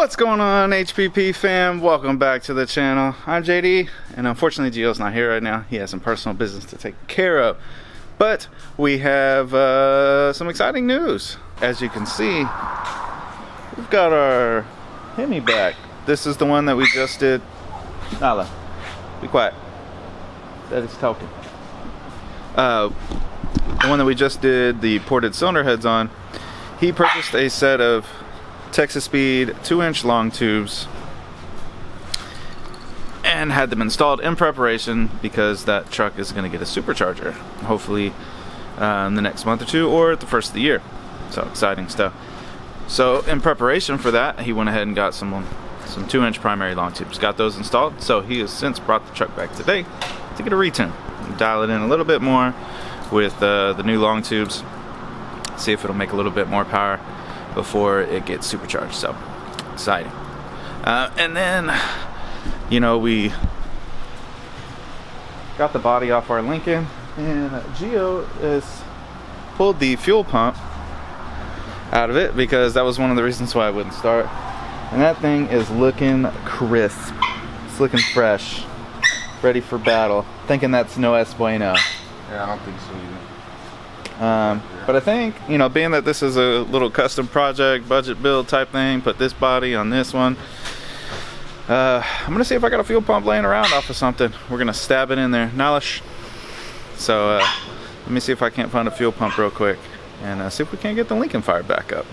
What's going on, HPP fam? Welcome back to the channel. I'm JD, and unfortunately Gio's not here right now. He has some personal business to take care of. But we have some exciting news. As you can see, we've got our Hemi back. This is the one that we just did. Nala, be quiet. That is talking. The one that we just did the ported cylinder heads on. He purchased a set of Texas Speed 2-inch long tubes and had them installed in preparation because that truck is going to get a supercharger hopefully in the next month or two or at the first of the year. So exciting stuff. So in preparation for that, he went ahead and got some 2-inch primary long tubes, got those installed. So he has since brought the truck back today to get a retune, dial it in a little bit more with the new long tubes, see if it'll make a little bit more power before it gets supercharged. So exciting. And then, you know, we got the body off our Lincoln, and Gio has pulled the fuel pump out of it because that was one of the reasons why I wouldn't start. And that thing is looking crisp. It's looking fresh, ready for battle. Thinking that's no es bueno. Yeah, I don't think so either. But I think, you know, being that this is a little custom project, budget build type thing, put this body on this one, I'm gonna see if I got a fuel pump laying around off of something. We're gonna stab it in there. Knowledge. So let me see if I can't find a fuel pump real quick and see if we can't get the Lincoln fired back up.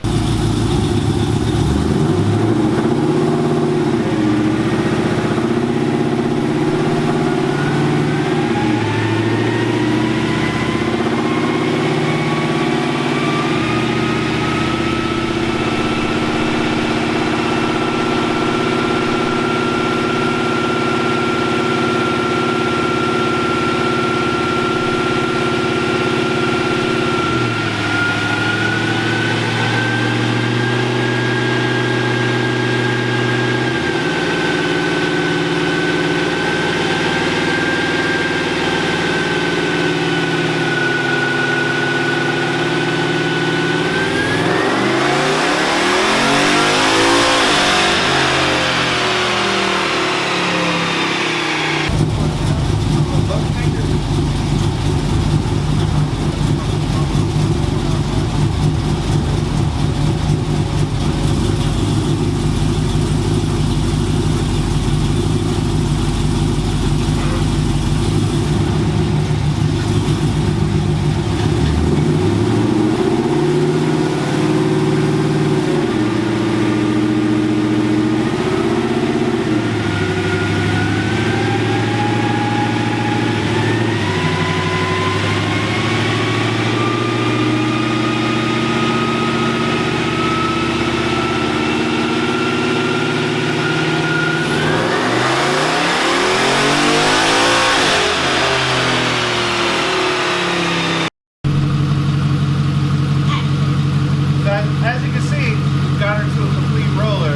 As you can see, got her to a complete roller,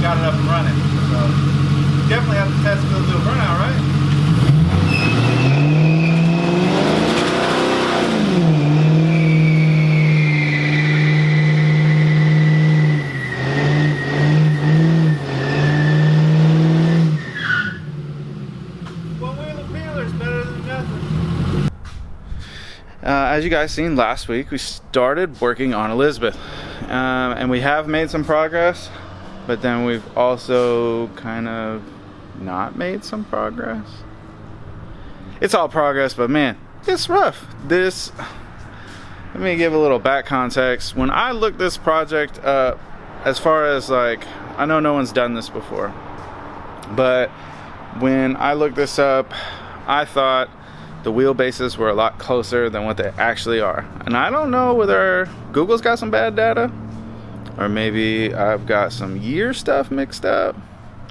got it up and running. So definitely have to test for a little burnout, right? One wheel of peeler is better than nothing. As you guys seen last week, we started working on Elizabeth, and we have made some progress, but then we've also kind of not made some progress. It's all progress, but man, it's rough. Let me give a little back context. When I looked this project up, as far as like, I know no one's done this before, but when I looked this up, I thought the wheelbases were a lot closer than what they actually are. And I don't know whether Google's got some bad data or maybe I've got some year stuff mixed up.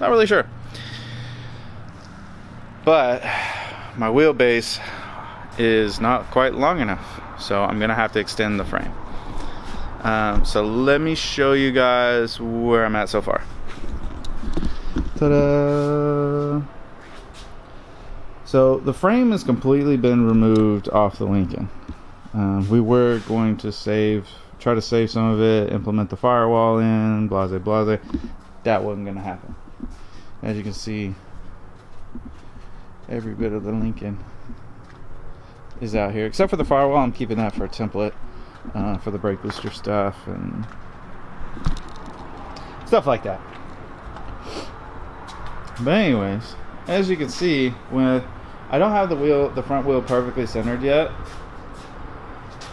Not really sure. But my wheelbase is not quite long enough, so I'm gonna have to extend the frame. So let me show you guys where I'm at so far. Ta-da! So the frame has completely been removed off the Lincoln. We were going to try to save some of it, implement the firewall in, blase blase. that wasn't going to happen. As you can see, every bit of the Lincoln is out here, except for the firewall. I'm keeping that for a template for the brake booster stuff and stuff like that. But anyways, as you can see, when I don't have the front wheel perfectly centered yet,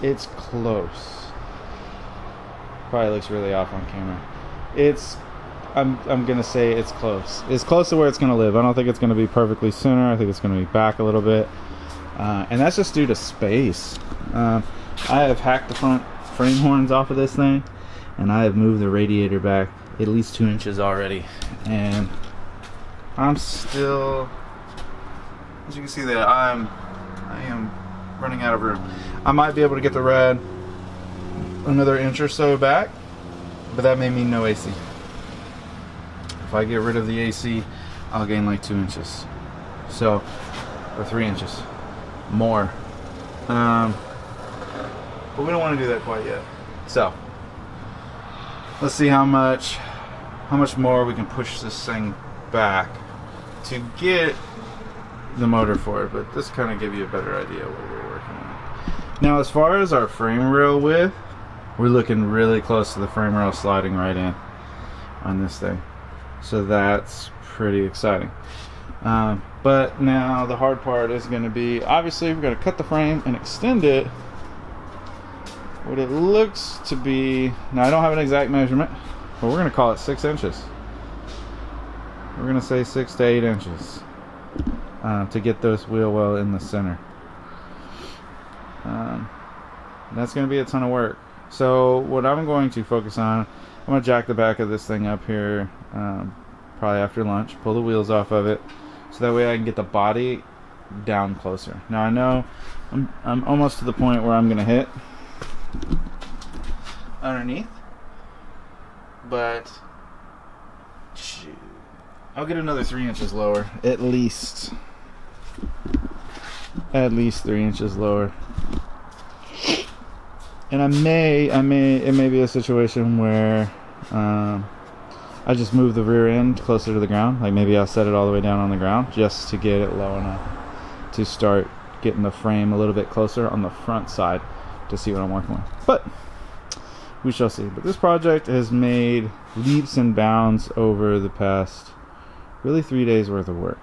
it's close. Probably looks really off on camera. I'm gonna say it's close. It's close to where it's gonna live. I don't think it's gonna be perfectly center. I think it's gonna be back a little bit, and that's just due to space. I have hacked the front frame horns off of this thing, and I have moved the radiator back at least 2 inches already, and I'm still, as you can see, that I am running out of room. I might be able to get the rad another inch or so back, but that may mean no AC. If I get rid of the AC, I'll gain like 2 inches, so, or 3 inches more. But we don't want to do that quite yet. So let's see how much more we can push this thing back to get the motor for it. But this kind of give you a better idea what we're working on. Now, as far as our frame rail width, we're looking really close to the frame rail sliding right in on this thing. So that's pretty exciting. But now the hard part is going to be, obviously we're going to cut the frame and extend it what it looks to be. Now I don't have an exact measurement, but we're going to call it 6 inches. We're going to say 6 to 8 inches to get this wheel well in the center. That's going to be a ton of work. So what I'm going to focus on, I'm going to jack the back of this thing up here probably after lunch, pull the wheels off of it, so that way I can get the body down closer. Now I know I'm almost to the point where I'm going to hit underneath, but shoot, I'll get another 3 inches lower, at least 3 inches lower. And it may be a situation where I just move the rear end closer to the ground. Like maybe I'll set it all the way down on the ground just to get it low enough to start getting the frame a little bit closer on the front side to see what I'm working with. But we shall see. But this project has made leaps and bounds over the past really 3 days worth of work.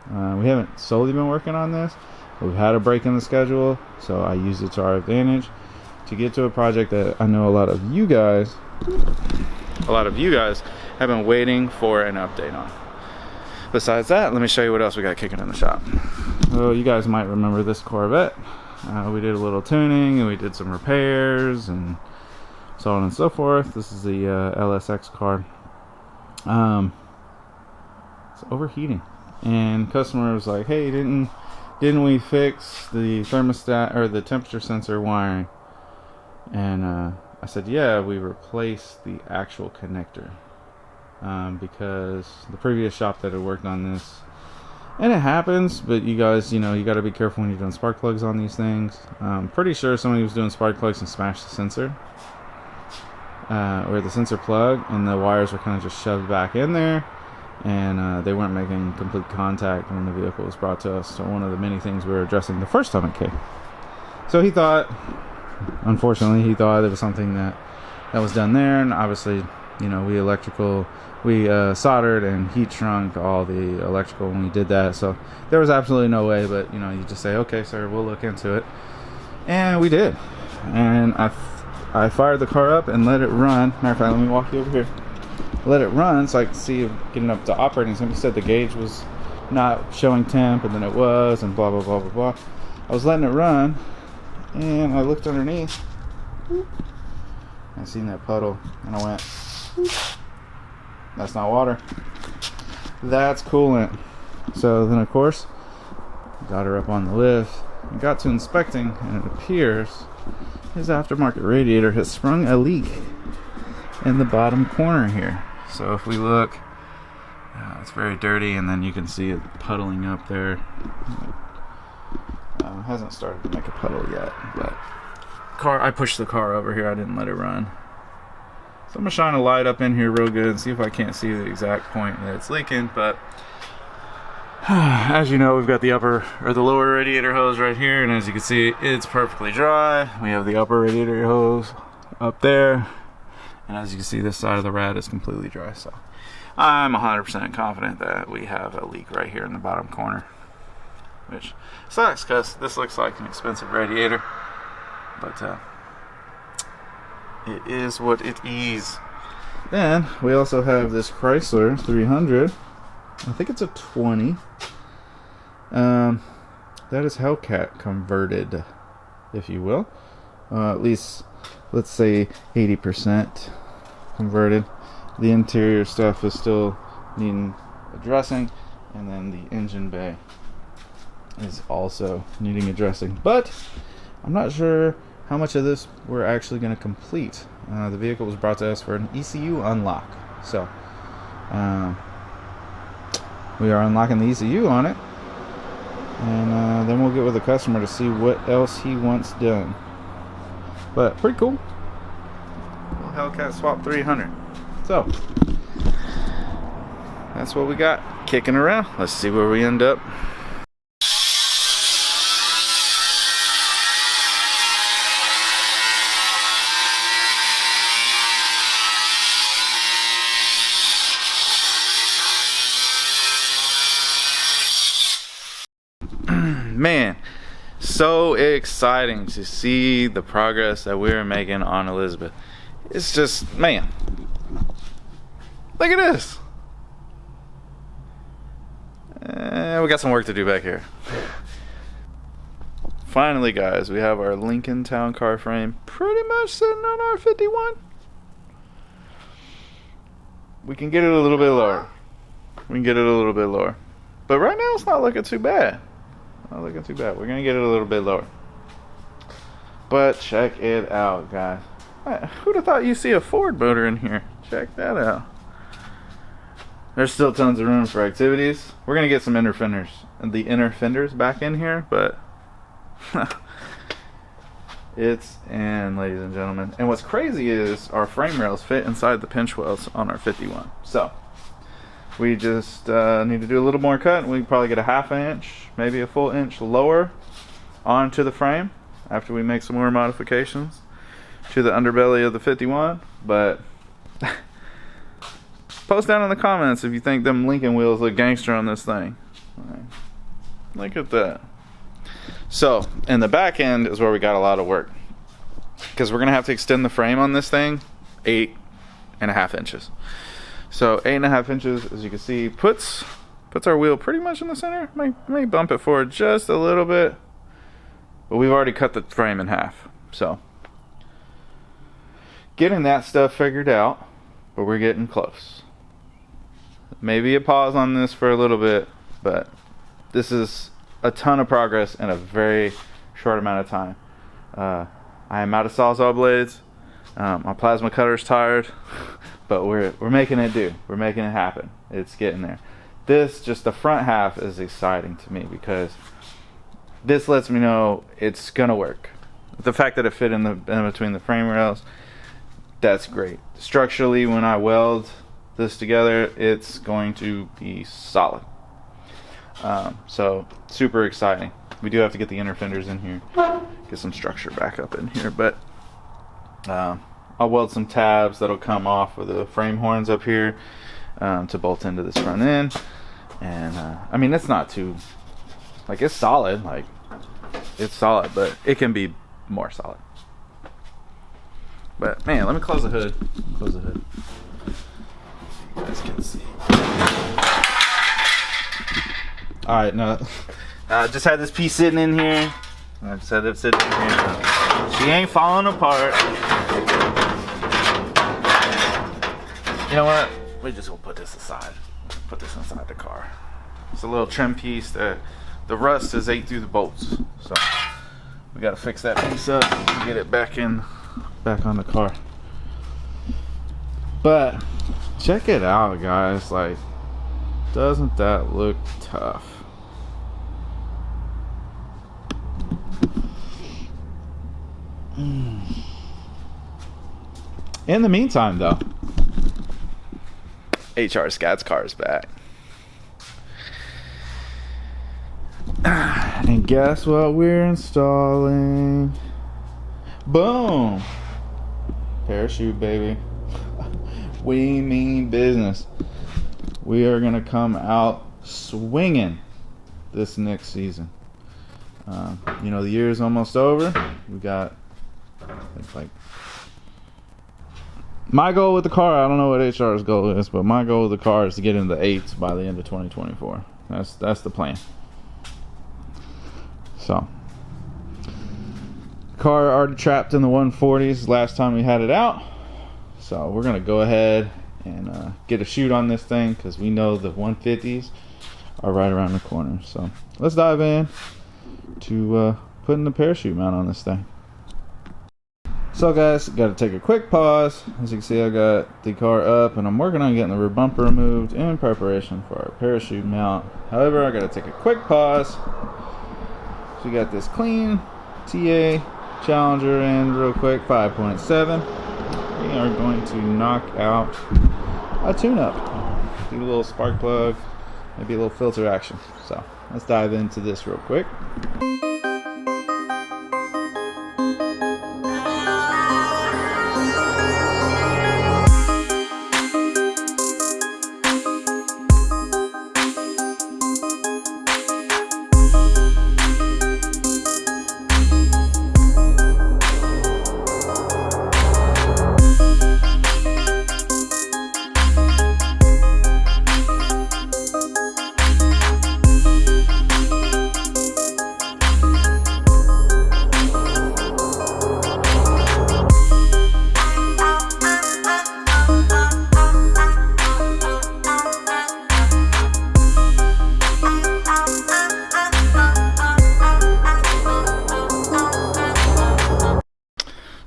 We haven't solely been working on this. We've had a break in the schedule, so I used it to our advantage to get to a project that I know a lot of you guys have been waiting for an update on. Besides that, let me show you what else we got kicking in the shop. So you guys might remember this Corvette. We did a little tuning and we did some repairs and so on and so forth. This is the LSX car. It's overheating, and customer was like, "Hey, didn't we fix the thermostat or the temperature sensor wiring?" And I said, "Yeah, we replaced the actual connector because the previous shop that had worked on this." And it happens, but you guys, you got to be careful when you're doing spark plugs on these things. I'm pretty sure somebody was doing spark plugs and smashed the sensor, or the sensor plug, and the wires were kind of just shoved back in there, and they weren't making complete contact when the vehicle was brought to us. So one of the many things we were addressing the first time it came. So he thought, unfortunately, it was something that was done there, and obviously, we soldered and heat shrunk all the electrical when we did that, so there was absolutely no way, but you just say, "Okay, sir, we'll look into it." And we did, and I fired the car up and let it run. Matter of fact, let me walk you over here. Let it run so I could see it getting up to operating. Somebody said the gauge was not showing temp, and then it was, and blah blah blah blah blah. I was letting it run, and I looked underneath. I seen that puddle, and I went, "That's not water. That's coolant." So then, of course, got her up on the lift and got to inspecting, and it appears his aftermarket radiator has sprung a leak in the bottom corner here. So if we look, it's very dirty, and then you can see it puddling up there. Hasn't started to make a puddle yet, but I pushed the car over here. I didn't let it run. So I'm gonna shine a light up in here real good and see if I can't see the exact point that it's leaking. But as you know, we've got the upper or the lower radiator hose right here, and as you can see, it's perfectly dry. We have the upper radiator hose up there, and as you can see, this side of the rad is completely dry. So I'm 100% confident that we have a leak right here in the bottom corner, which sucks because this looks like an expensive radiator, but it is what it is. Then we also have this Chrysler 300. I think it's a 20. That is Hellcat converted, if you will. At least, let's say 80% converted. The interior stuff is still needing addressing, and then the engine bay is also needing addressing. But I'm not sure how much of this we're actually going to complete. The vehicle was brought to us for an ECU unlock, so we are unlocking the ECU on it, and then we'll get with the customer to see what else he wants done. But pretty cool. Little Hellcat Swap 300. So that's what we got kicking around. Let's see where we end up. Man, so exciting to see the progress that we're making on Elizabeth. It's just, man, look at this. We got some work to do back here. Finally, guys, we have our Lincoln Town Car frame pretty much sitting on our 51. We can get it a little bit lower. But right now it's not looking too bad. We're gonna get it a little bit lower. But check it out, guys. Who'd have thought you'd see a Ford motor in here? Check that out. There's still tons of room for activities. We're gonna get some inner fenders back in here, but it's in, ladies and gentlemen. And what's crazy is our frame rails fit inside the pinch wells on our 51. So we just need to do a little more cut, and we can probably get a half inch, maybe a full inch lower onto the frame after we make some more modifications to the underbelly of the 51. But post down in the comments if you think them Lincoln wheels look gangster on this thing. Look at that. So in the back end is where we got a lot of work, because we're gonna have to extend the frame on this thing 8.5 inches. So 8.5 inches, as you can see, puts our wheel pretty much in the center. May bump it forward just a little bit, but we've already cut the frame in half. So getting that stuff figured out, but we're getting close. Maybe a pause on this for a little bit, but this is a ton of progress in a very short amount of time. I am out of Sawzall blades. My plasma cutter's tired. But we're making it do. We're making it happen. It's getting there. This, just the front half, is exciting to me because this lets me know it's gonna work. The fact that it fit in between the frame rails, that's great. Structurally, when I weld this together, it's going to be solid. So super exciting. We do have to get the inner fenders in here, get some structure back up in here, but I'll weld some tabs that'll come off of the frame horns up here to bolt into this front end. And I mean, it's not too, like, it's solid, but it can be more solid. But man, let me close the hood. You guys can see. All right, now I just had this piece sitting in here. She ain't falling apart. You know what? We're just gonna put this aside. Put this inside the car. It's a little trim piece that the rust has ate through the bolts. So we gotta fix that piece up and get it back on the car. But check it out, guys. Like, doesn't that look tough? In the meantime, though, HR Scat's car is back. And guess what we're installing? Boom! Parachute, baby. We mean business. We are gonna come out swinging this next season. You know, the year is almost over. We got, like, my goal with the car, I don't know what HR's goal is, but my goal with the car is to get into the 8s by the end of 2024. That's the plan. So, car already trapped in the 140s last time we had it out. So we're gonna go ahead and get a shoot on this thing, because we know the 150s are right around the corner. So let's dive in to putting the parachute mount on this thing. So guys, got to take a quick pause. As you can see, I got the car up and I'm working on getting the rear bumper removed in preparation for our parachute mount. However, I got to take a quick pause. So we got this clean TA Challenger in real quick, 5.7. We are going to knock out a tune-up. Do a little spark plug, maybe a little filter action. So let's dive into this real quick.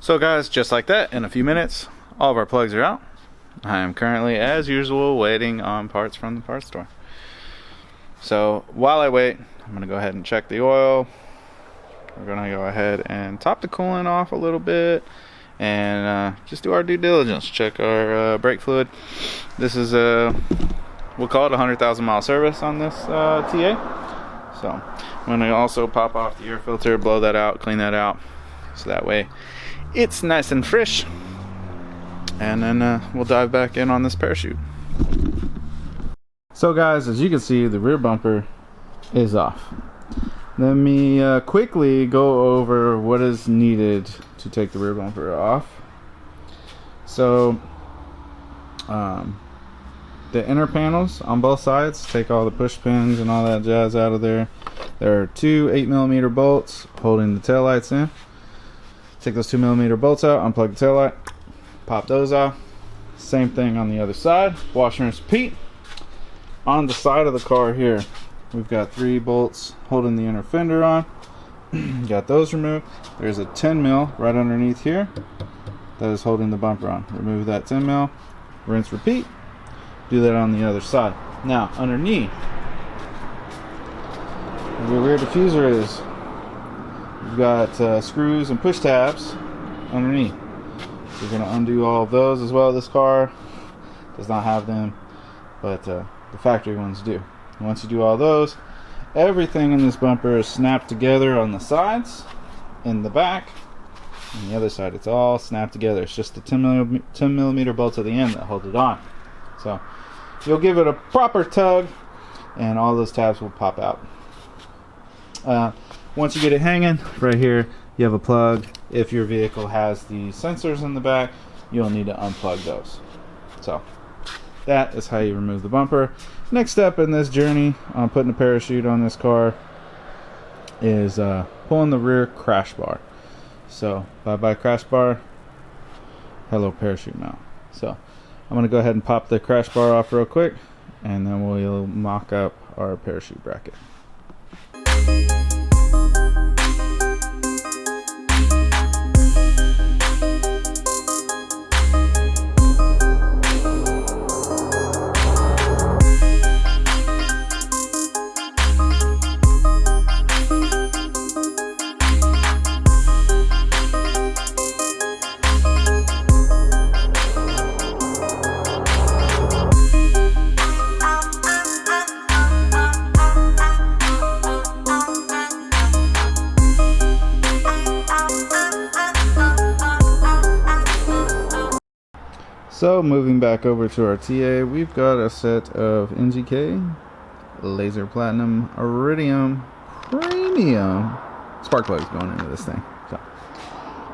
So guys, just like that, in a few minutes, all of our plugs are out. I am currently, as usual, waiting on parts from the parts store. So while I wait, I'm gonna go ahead and check the oil. We're gonna go ahead and top the coolant off a little bit and just do our due diligence. Check our brake fluid. This is we'll call it a 100,000 mile service on this TA. So I'm gonna also pop off the air filter, blow that out, clean that out, so that way it's nice and fresh. And then we'll dive back in on this parachute. So guys, as you can see, the rear bumper is off. Let me quickly go over what is needed to take the rear bumper off. So the inner panels on both sides, take all the push pins and all that jazz out of there. There are two 8mm bolts holding the taillights in. Take those 2mm bolts out, unplug the taillight, pop those off. Same thing on the other side. Wash, rinse, repeat. On the side of the car here, we've got 3 bolts holding the inner fender on. Got those removed. There's a 10mm right underneath here that is holding the bumper on. Remove that 10mm, rinse, repeat. Do that on the other side. Now, underneath where the rear diffuser is, we've got screws and push tabs underneath. We're going to undo all of those as well. This car does not have them, but the factory ones do. And once you do all those, everything in this bumper is snapped together on the sides, in the back, and the other side. It's all snapped together. It's just the 10mm bolts at the end that hold it on. So you'll give it a proper tug, and all those tabs will pop out. Once you get it hanging, right here you have a plug. If your vehicle has the sensors in the back, you'll need to unplug those. So that is how you remove the bumper. Next step in this journey on putting a parachute on this car is pulling the rear crash bar. So bye crash bar, hello parachute mount. So I'm going to go ahead and pop the crash bar off real quick, and then we'll mock up our parachute bracket. So moving back over to our TA, we've got a set of NGK Laser Platinum Iridium Premium spark plugs going into this thing. So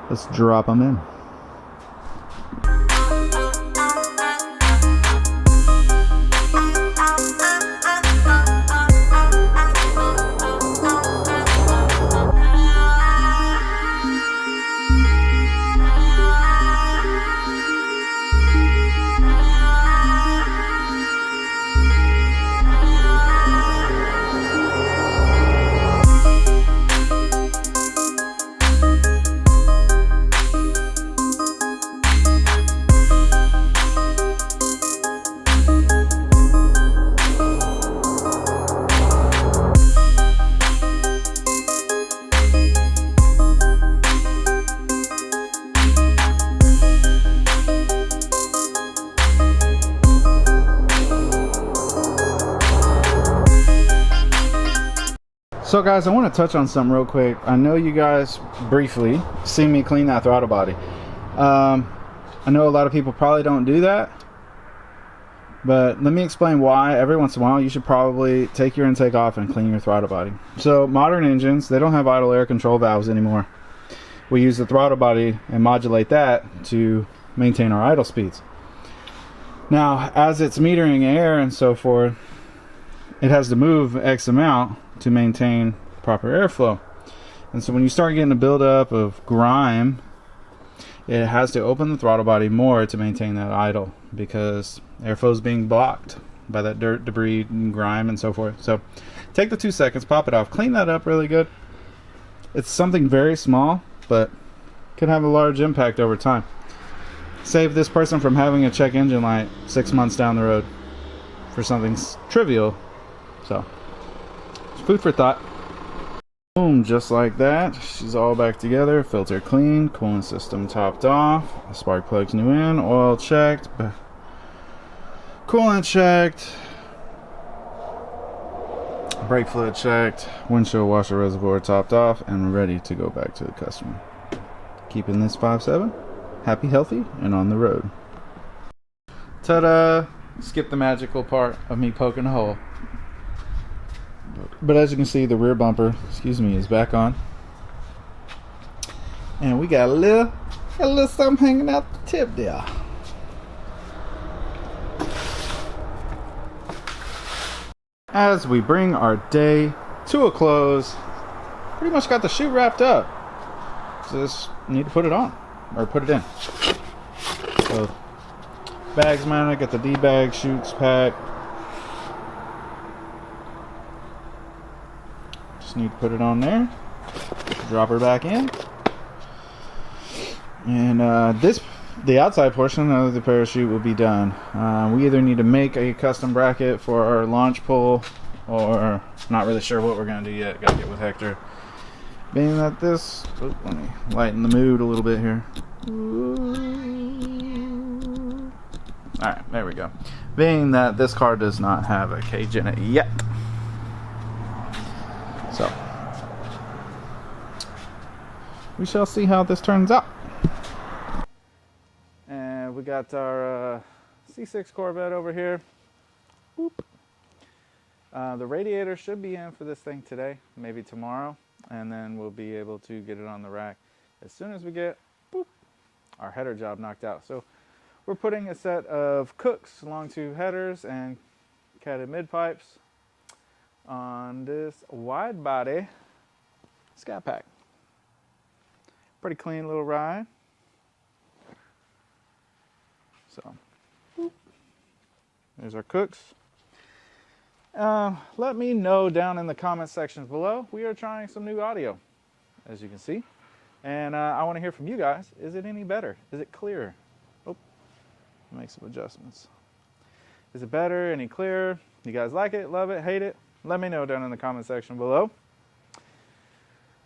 let's drop them in. So guys, I want to touch on something real quick. I know you guys briefly see me clean that throttle body. I know a lot of people probably don't do that, but let me explain why. Every once in a while you should probably take your intake off and clean your throttle body. So modern engines, they don't have idle air control valves anymore. We use the throttle body and modulate that to maintain our idle speeds. Now as it's metering air and so forth, it has to move X amount to maintain proper airflow. And so when you start getting a buildup of grime, it has to open the throttle body more to maintain that idle, because airflow is being blocked by that dirt, debris, and grime and so forth. So take the 2 seconds, pop it off, clean that up really good. It's something very small, but can have a large impact over time. Save this person from having a check engine light 6 months down the road for something trivial. So food for thought. Boom, just like that. She's all back together. Filter clean, cooling system topped off, spark plugs new in, oil checked, coolant checked, brake fluid checked, windshield washer reservoir topped off, and ready to go back to the customer. Keeping this 5.7 happy, healthy, and on the road. Ta-da! Skip the magical part of me poking a hole. But as you can see, the rear bumper, is back on, and we got a little something hanging out the tip there. As we bring our day to a close, pretty much got the chute wrapped up. So just need to put it on, or put it in. So bags mounted, got the D-bag, chutes packed. Need to put it on there, drop her back in, and the outside portion of the parachute will be done. We either need to make a custom bracket for our launch pole, or not really sure what we're going to do yet. Gotta get with Hector. Being that this, let me lighten the mood a little bit here. Alright, there we go. Being that this car does not have a cage in it yet, so we shall see how this turns out. And we got our C6 Corvette over here. Boop. The radiator should be in for this thing today, maybe tomorrow, and then we'll be able to get it on the rack as soon as we get our header job knocked out. So we're putting a set of Cooks long tube headers and catted mid pipes on this wide body Sky Pack. Pretty clean little ride. So there's our Cooks. Let me know down in the comment sections below. We are trying some new audio, as you can see, and I want to hear from you guys. Is it any better? Is it clearer? Make some adjustments. Is it better? Any clearer? You guys like it? Love it? Hate it? Let me know down in the comment section below.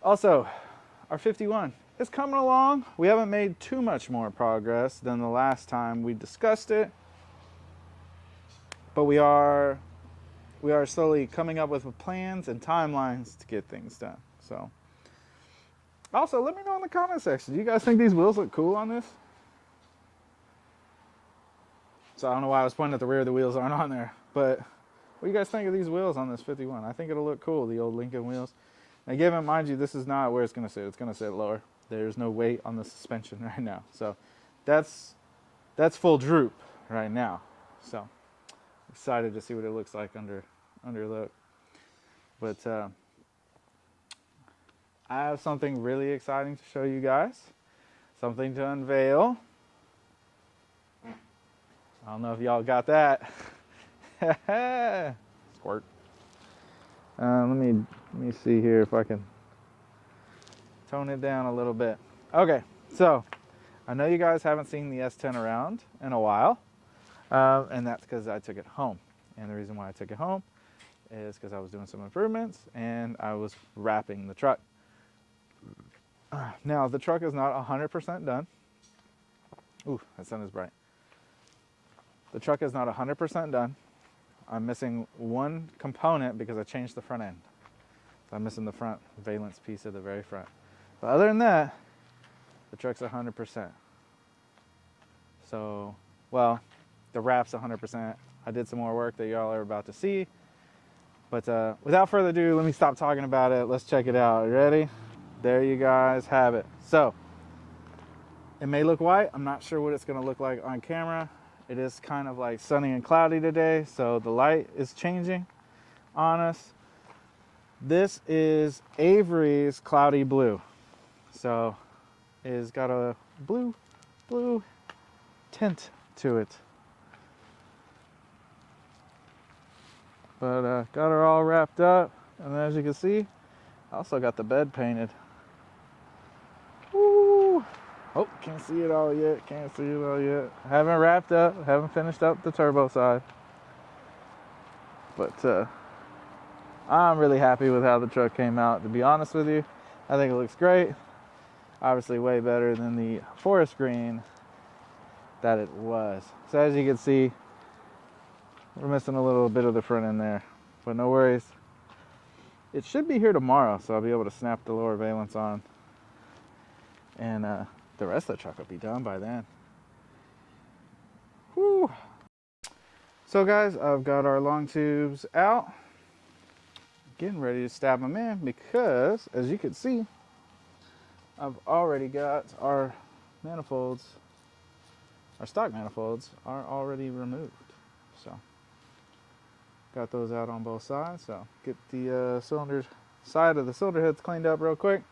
Also, our 51 is coming along. We haven't made too much more progress than the last time we discussed it, but we are slowly coming up with plans and timelines to get things done. So, also, let me know in the comment section. Do you guys think these wheels look cool on this? So I don't know why I was pointing at the rear. The wheels aren't on there. But what do you guys think of these wheels on this 51? I think it'll look cool, the old Lincoln wheels. Now given, mind you, this is not where it's going to sit. It's going to sit lower. There's no weight on the suspension right now. So that's full droop right now. So excited to see what it looks like under load. But I have something really exciting to show you guys. Something to unveil. I don't know if y'all got that. Squirt. Let me see here if I can tone it down a little bit. Okay, so I know you guys haven't seen the S10 around in a while, and that's because I took it home. And the reason why I took it home is because I was doing some improvements and I was wrapping the truck. Now the truck is not 100% done. Ooh, that sun is bright. The truck is not 100% done. I'm missing one component because I changed the front end. So I'm missing the front valence piece of the very front. But other than that, the truck's 100%. So, well, the wrap's 100%. I did some more work that y'all are about to see. But without further ado, let me stop talking about it. Let's check it out. You ready? There you guys have it. So, it may look white. I'm not sure what it's going to look like on camera. It is kind of like sunny and cloudy today, so the light is changing on us. This is Avery's Cloudy Blue. So it's got a blue tint to it. But got her all wrapped up, and as you can see, I also got the bed painted. Woo! Oh, can't see it all yet. Can't see it all yet. Haven't wrapped up. Haven't finished up the turbo side. But I'm really happy with how the truck came out. To be honest with you, I think it looks great. Obviously way better than the forest green that it was. So as you can see, we're missing a little bit of the front end there. But no worries. It should be here tomorrow, so I'll be able to snap the lower valence on. And the rest of the truck will be done by then. Whew. So guys, I've got our long tubes out. Getting ready to stab them in because, as you can see, I've already got our manifolds, our stock manifolds are already removed. So, got those out on both sides. So, get the side of the cylinder heads cleaned up real quick.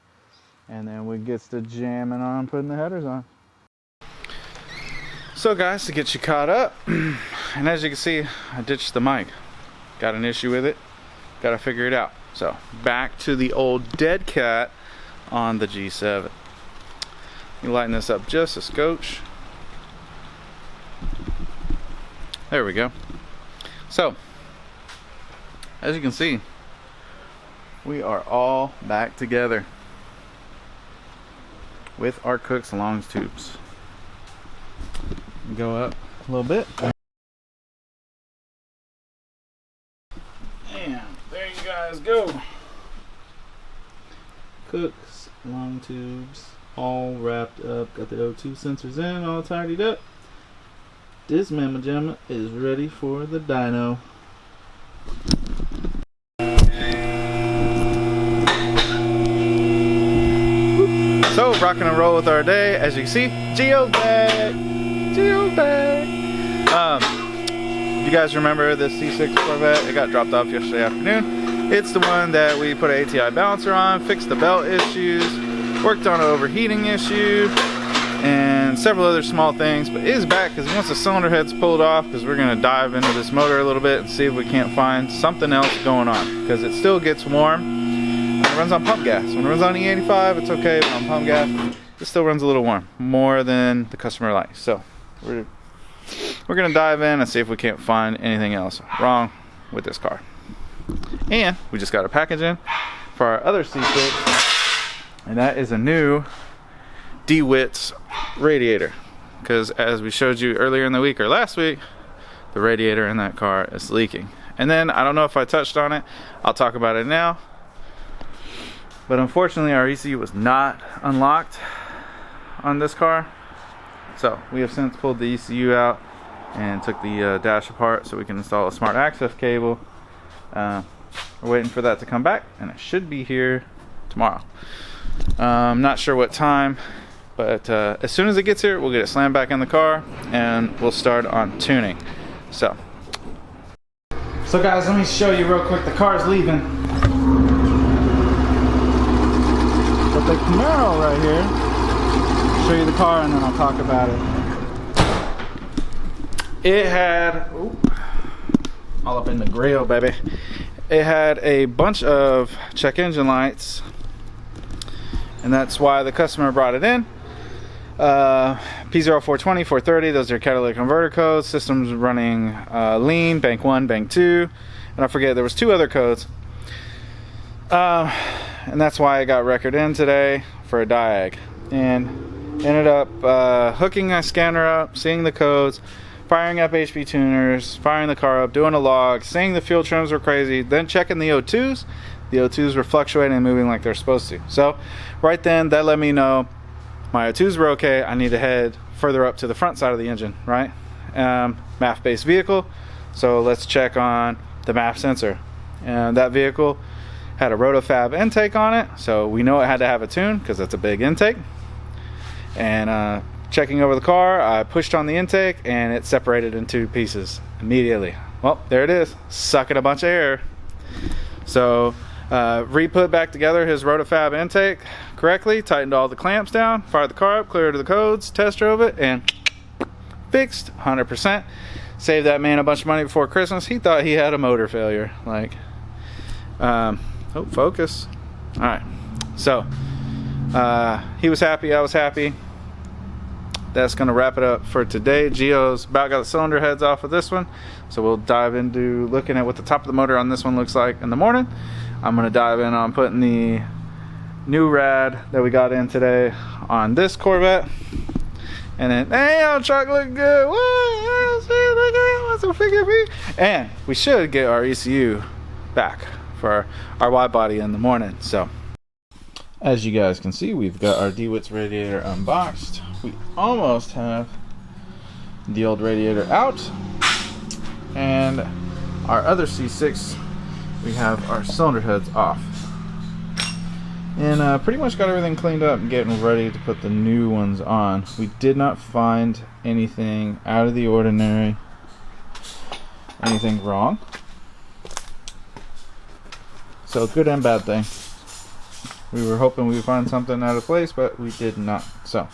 And then we get to jamming on putting the headers on. So guys, to get you caught up, and as you can see, I ditched the mic. Got an issue with it. Got to figure it out. So back to the old dead cat on the G7. You lighten this up just a scotch. There we go. So, as you can see, we are all back together with our Cook's long tubes. Go up a little bit. And there you guys go. Cook's long tubes all wrapped up. Got the O2 sensors in, all tidied up. This Mamma Jamma is ready for the dyno. So, rocking and roll with our day. As you can see, Geobag. You guys remember this C6 Corvette? It got dropped off yesterday afternoon. It's the one that we put an ATI balancer on, fixed the belt issues, worked on an overheating issue, and several other small things. But it is back because once the cylinder head's pulled off, because we're going to dive into this motor a little bit and see if we can't find something else going on. Because it still gets warm. It runs on pump gas. When it runs on E85, it's okay, but on pump gas, it still runs a little warm, more than the customer likes. So we're gonna dive in and see if we can't find anything else wrong with this car. And we just got a package in for our other C6, and that is a new DeWitt's radiator. Because as we showed you earlier in the week or last week, the radiator in that car is leaking. And then I don't know if I touched on it. I'll talk about it now. But unfortunately, our ECU was not unlocked on this car. So we have since pulled the ECU out, and took the dash apart so we can install a smart access cable. We're waiting for that to come back, and it should be here tomorrow. I'm not sure what time, but as soon as it gets here, we'll get it slammed back in the car and we'll start on tuning. So guys, let me show you real quick. The car's leaving, but the Camaro right here, show you the car and then I'll talk about it. It had, all up in the grill, baby. It had a bunch of check engine lights, and that's why the customer brought it in. P0420, 430, those are catalytic converter codes. Systems running lean, bank 1, bank 2, and I forget, there was 2 other codes. And that's why I got record in today for a diag, and ended up hooking my scanner up, seeing the codes, firing up HP tuners, firing the car up, doing a log, seeing the fuel trims were crazy, then checking the O2s. The O2s were fluctuating and moving like they're supposed to. So right then, that let me know my O2s were okay. I need to head further up to the front side of the engine, right? MAF based vehicle, so let's check on the MAF sensor. And that vehicle had a rotofab intake on it, so we know it had to have a tune because that's a big intake. And checking over the car, I pushed on the intake and it separated in 2 pieces immediately. Well, there it is, sucking a bunch of air. So re-put back together his rotofab intake correctly, tightened all the clamps down, fired the car up, cleared the codes, test drove it, and fixed 100%. Saved that man a bunch of money before Christmas. He thought he had a motor failure. Like, focus. All right. So he was happy, I was happy. That's gonna wrap it up for today. Gio's about got the cylinder heads off of this one, so we'll dive into looking at what the top of the motor on this one looks like in the morning. I'm gonna dive in on putting the new rad that we got in today on this Corvette, and then damn, truck look good. What's a figure feet? And we should get our ECU back for our wide body in the morning. So as you guys can see, we've got our DeWitt's radiator unboxed. We almost have the old radiator out, and our other C6, we have our cylinder heads off, and pretty much got everything cleaned up and getting ready to put the new ones on. We did not find anything out of the ordinary, anything wrong, so good and bad thing. We were hoping we would find something out of place, but we did not. So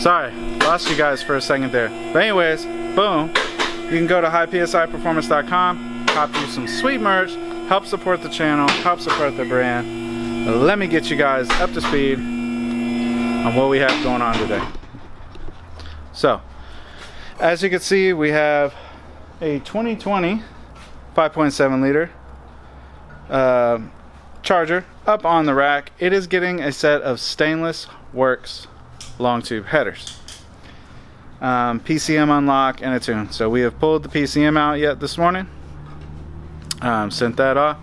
sorry, lost you guys for a second there. But anyways, boom. You can go to highpsiperformance.com, cop you some sweet merch, help support the channel, help support the brand. Let me get you guys up to speed on what we have going on today. So, as you can see, we have a 2020 5.7 liter charger up on the rack. It is getting a set of stainless works long tube headers, PCM unlock, and a tune. So we have pulled the PCM out yet this morning, sent that off,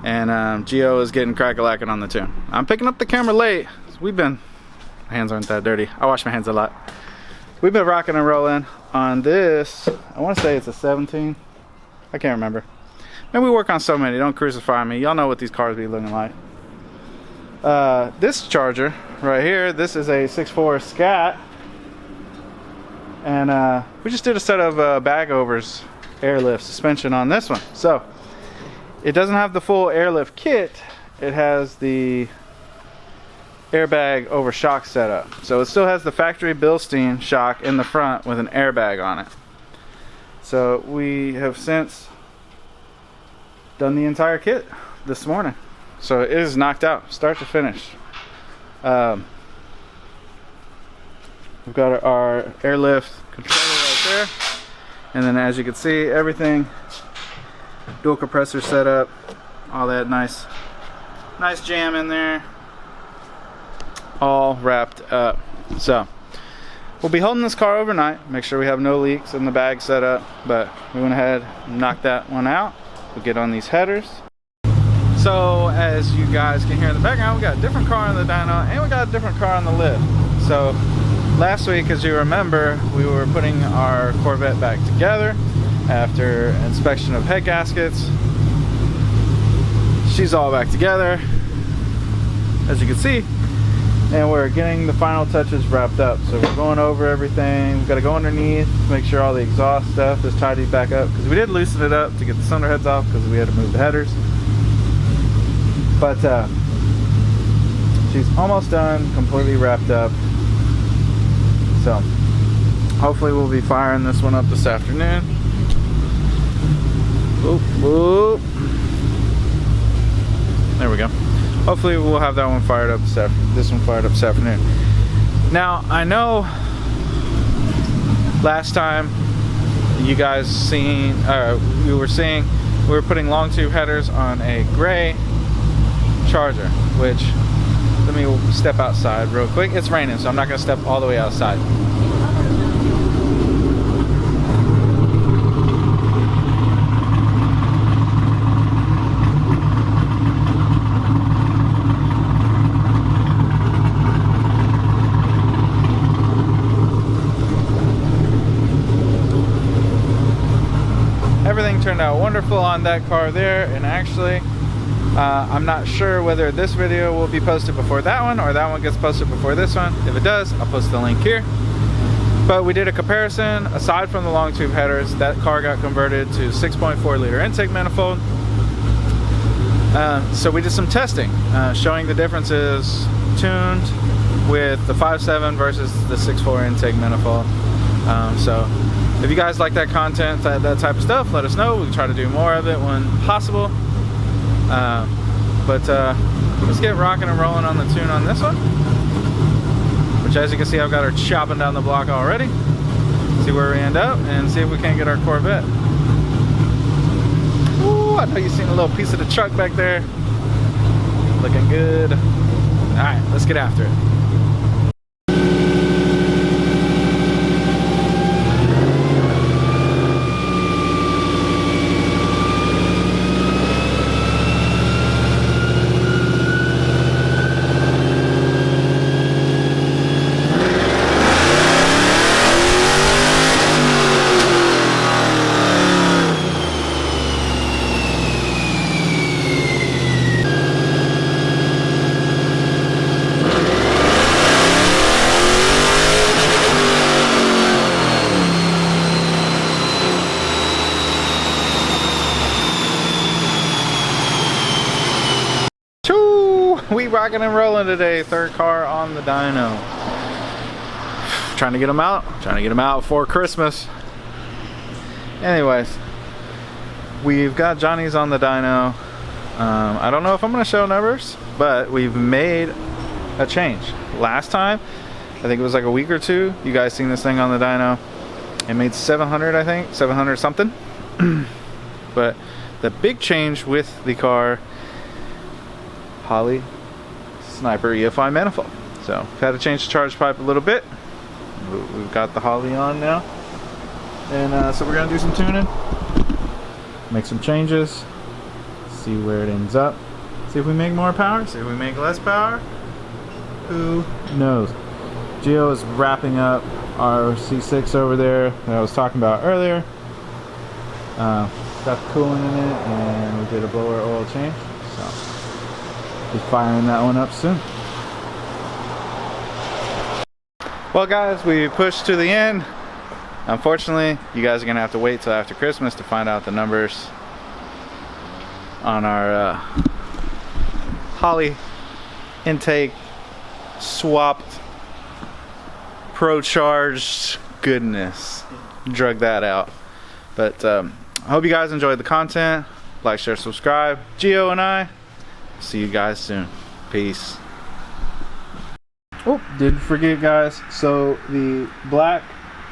and Gio is getting crack-a-lacking on the tune. I'm picking up the camera late. My hands aren't that dirty. I wash my hands a lot. We've been rocking and rolling on this. I want to say it's a 17. I can't remember. Man, we work on so many. Don't crucify me. Y'all know what these cars be looking like. This charger right here, this is a 6.4 scat, And we just did a set of bag overs airlift suspension on this one. So it doesn't have the full airlift kit. It has the airbag over shock setup. So it still has the factory Bilstein shock in the front with an airbag on it. So we have since done the entire kit this morning. So it is knocked out, start to finish. We've got our airlift controller right there. And then as you can see, everything, dual compressor setup, all that nice jam in there, all wrapped up. So we'll be holding this car overnight, make sure we have no leaks in the bag setup, but we went ahead and knocked that one out. We'll get on these headers. So as you guys can hear in the background, we got a different car on the dyno and we got a different car on the lift. So last week, as you remember, we were putting our Corvette back together after inspection of head gaskets. She's all back together, as you can see, and we're getting the final touches wrapped up. So we're going over everything. We've got to go underneath to make sure all the exhaust stuff is tidied back up, because we did loosen it up to get the cylinder heads off because we had to move the headers. But she's almost done, completely wrapped up. So hopefully we'll be firing this one up this afternoon. Oop, oop. There we go. Hopefully we'll have that one fired up this one fired up this afternoon. Now I know last time you guys we were putting long tube headers on a gray Charger, which, let me step outside real quick. It's raining, so I'm not going to step all the way outside. Everything turned out wonderful on that car there, and actually I'm not sure whether this video will be posted before that one or that one gets posted before this one. If it does, I'll post the link here. But we did a comparison. Aside from the long tube headers, that car got converted to 6.4 liter intake manifold. So we did some testing showing the differences tuned with the 5.7 versus the 6.4 intake manifold. So if you guys like that content, that type of stuff, let us know. We can try to do more of it when possible. Let's get rocking and rolling on the tune on this one, which, as you can see, I've got her chopping down the block already. See where we end up and see if we can't get our Corvette. Ooh, I know you've seen a little piece of the truck back there. Looking good. All right, let's get after it. We rocking and rolling today. Third car on the dyno. Trying to get them out before Christmas. Anyways, we've got Johnny's on the dyno. I don't know if I'm going to show numbers, but we've made a change. Last time, I think it was like a week or two, you guys seen this thing on the dyno. It made 700, I think, 700 something. But the big change with the car, Holley Sniper EFI manifold. So we've had to change the charge pipe a little bit. We've got the Holley on now, and so we're gonna do some tuning, make some changes, see where it ends up, see if we make more power, see if we make less power. Who knows? Gio is wrapping up our C6 over there that I was talking about earlier. Got the coolant in it, and we did a blower oil change. So be firing that one up soon. Well guys, we pushed to the end. Unfortunately, you guys are gonna have to wait till after Christmas to find out the numbers on our Holly intake swapped pro charged goodness. Drug that out. But I hope you guys enjoyed the content. Like, share, subscribe. Gio and I see you guys soon. Peace. Oh, did forget, guys. So the black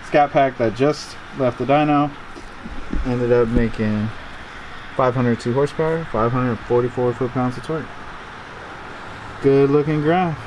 Scat Pack that just left the dyno ended up making 502 horsepower, 544 foot-pounds of torque. Good looking graph.